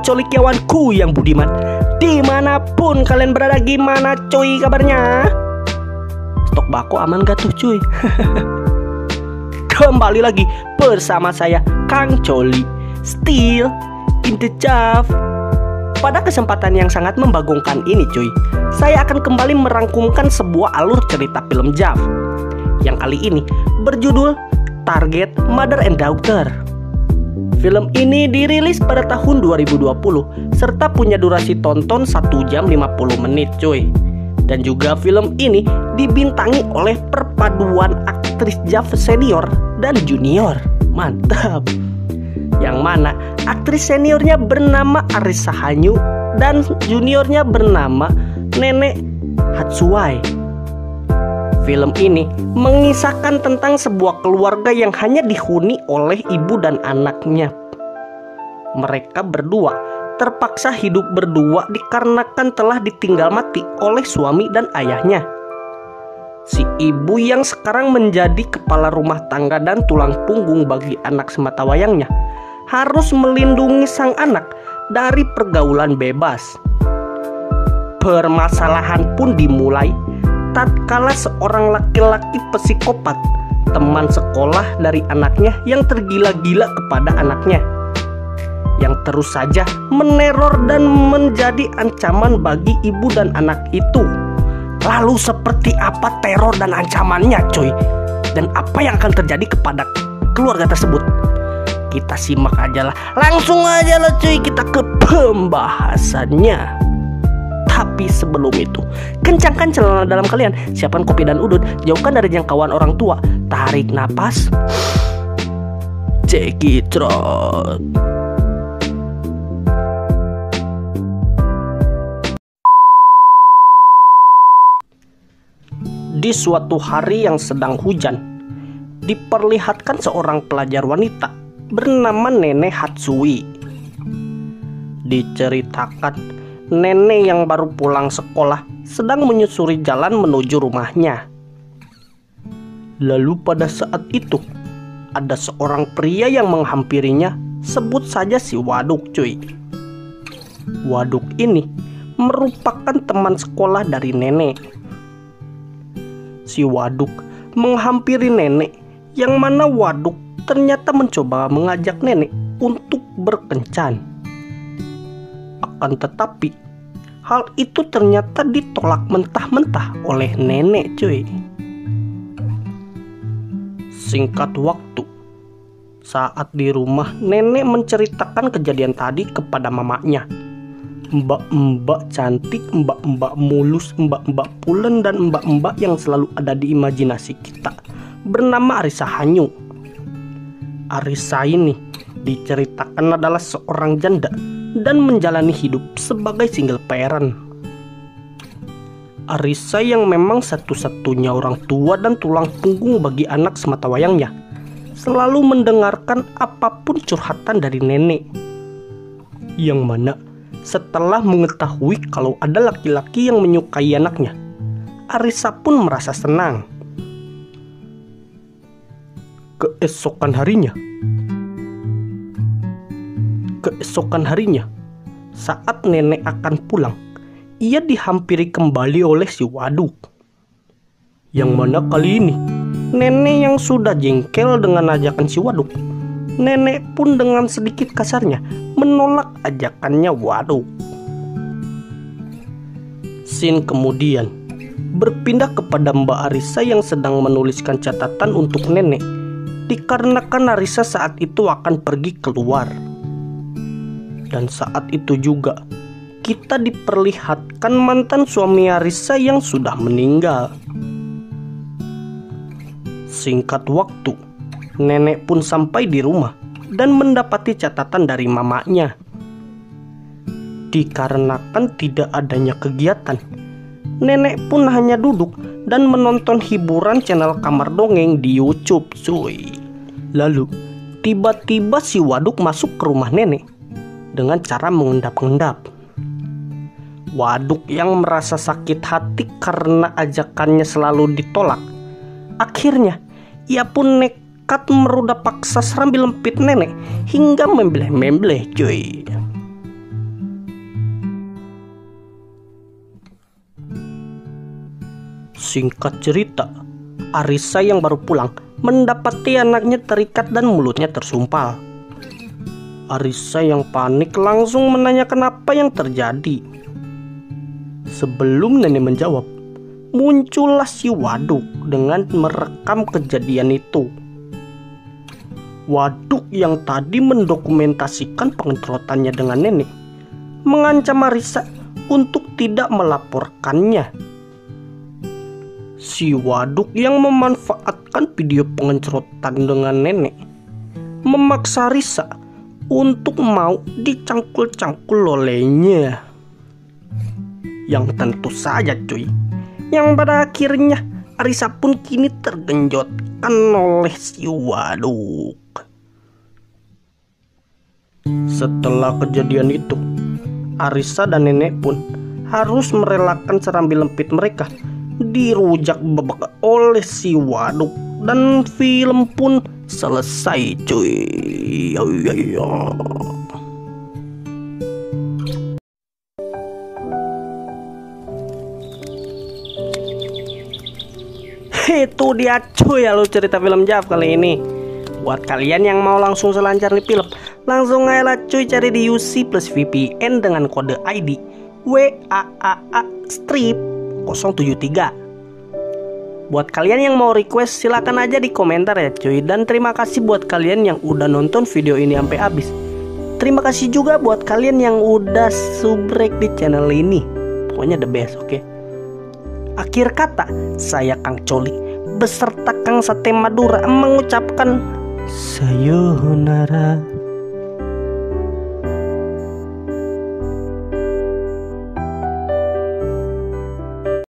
colikiawanku yang budiman. Dimanapun kalian berada, gimana cuy kabarnya? Stok bako aman gak tuh cuy? Kembali lagi bersama saya Kang Coli, still in the job. Pada kesempatan yang sangat membagongkan ini cuy, saya akan kembali merangkumkan sebuah alur cerita film JAV yang kali ini berjudul Target Mother and Daughter. Film ini dirilis pada tahun 2020 serta punya durasi tonton 1 jam 50 menit cuy. Dan juga film ini dibintangi oleh perpaduan aktris JAV senior dan junior. Mantap. Yang mana aktris seniornya bernama Arisa Hanyu dan juniornya bernama Nenek Hatsuai. Film ini mengisahkan tentang sebuah keluarga yang hanya dihuni oleh ibu dan anaknya. Mereka berdua terpaksa hidup berdua dikarenakan telah ditinggal mati oleh suami dan ayahnya. Si ibu yang sekarang menjadi kepala rumah tangga dan tulang punggung bagi anak sematawayangnya harus melindungi sang anak dari pergaulan bebas. Permasalahan pun dimulai tatkala seorang laki-laki psikopat, teman sekolah dari anaknya yang tergila-gila kepada anaknya, yang terus saja meneror dan menjadi ancaman bagi ibu dan anak itu. Lalu seperti apa teror dan ancamannya cuy? Dan apa yang akan terjadi kepada keluarga tersebut? Kita simak aja lah. Langsung aja lah cuy, kita ke pembahasannya. Tapi sebelum itu, kencangkan celana dalam kalian, siapkan kopi dan udut, jauhkan dari jangkauan orang tua, tarik napas, cekitrot. Di suatu hari yang sedang hujan, diperlihatkan seorang pelajar wanita bernama Nenek Hatsui. Diceritakan nenek yang baru pulang sekolah sedang menyusuri jalan menuju rumahnya. Lalu pada saat itu ada seorang pria yang menghampirinya, sebut saja si Waduk cuy. Waduk ini merupakan teman sekolah dari nenek. Si Waduk menghampiri nenek, yang mana Waduk ternyata mencoba mengajak nenek untuk berkencan. Akan tetapi hal itu ternyata ditolak mentah-mentah oleh nenek cuy. Singkat waktu, saat di rumah nenek menceritakan kejadian tadi kepada mamanya. Mbak-mbak cantik, mbak-mbak mulus, mbak-mbak pulen, dan mbak-mbak yang selalu ada di imajinasi kita bernama Arisa Hanyu. Arisa ini diceritakan adalah seorang janda dan menjalani hidup sebagai single parent. Arisa yang memang satu-satunya orang tua dan tulang punggung bagi anak sematawayangnya selalu mendengarkan apapun curhatan dari nenek. Yang mana setelah mengetahui kalau ada laki-laki yang menyukai anaknya, Arisa pun merasa senang. Keesokan harinya, saat nenek akan pulang, ia dihampiri kembali oleh si Waduk. Yang mana kali ini, nenek yang sudah jengkel dengan ajakan si Waduk, nenek pun dengan sedikit kasarnya menolak ajakannya Waduk. Scene kemudian berpindah kepada Mbak Arisa yang sedang menuliskan catatan untuk nenek, dikarenakan Arisa saat itu akan pergi keluar. Dan saat itu juga kita diperlihatkan mantan suami Arisa yang sudah meninggal. Singkat waktu, nenek pun sampai di rumah dan mendapati catatan dari mamanya. Dikarenakan tidak adanya kegiatan, nenek pun hanya duduk dan menonton hiburan channel Kamar Dongeng di YouTube cuy. Lalu tiba-tiba si Waduk masuk ke rumah nenek dengan cara mengendap-endap. Waduk yang merasa sakit hati karena ajakannya selalu ditolak, akhirnya ia pun nekat merudah paksa sambil lempit nenek hingga membleh-membleh cuy. Singkat cerita, Arissa yang baru pulang mendapati anaknya terikat dan mulutnya tersumpal. Arissa yang panik langsung menanyakan apa yang terjadi. Sebelum nenek menjawab, muncullah si Waduk dengan merekam kejadian itu. Waduk yang tadi mendokumentasikan pengencerotannya dengan nenek mengancam Arissa untuk tidak melaporkannya. Si Waduk yang memanfaatkan video pengencerotan dengan nenek memaksa Arissa untuk mau dicangkul-cangkul olehnya. Yang tentu saja cuy, yang pada akhirnya Arissa pun kini tergenjotkan oleh si Waduk. Setelah kejadian itu, Arissa dan nenek pun harus merelakan serambi lempit mereka dirujak bebek oleh si Waduk, dan film pun selesai cuy. Itu dia cuy alur cerita film Jav kali ini. Buat kalian yang mau langsung selancar nih film, langsung aja lah cuy cari di UC plus VPN dengan kode ID WAAA strip 073. Buat kalian yang mau request silakan aja di komentar ya cuy. Dan terima kasih buat kalian yang udah nonton video ini sampai habis. Terima kasih juga buat kalian yang udah subrek di channel ini. Pokoknya the best, oke? Akhir kata, saya Kang Coli beserta Kang Sate Madura mengucapkan sayonara.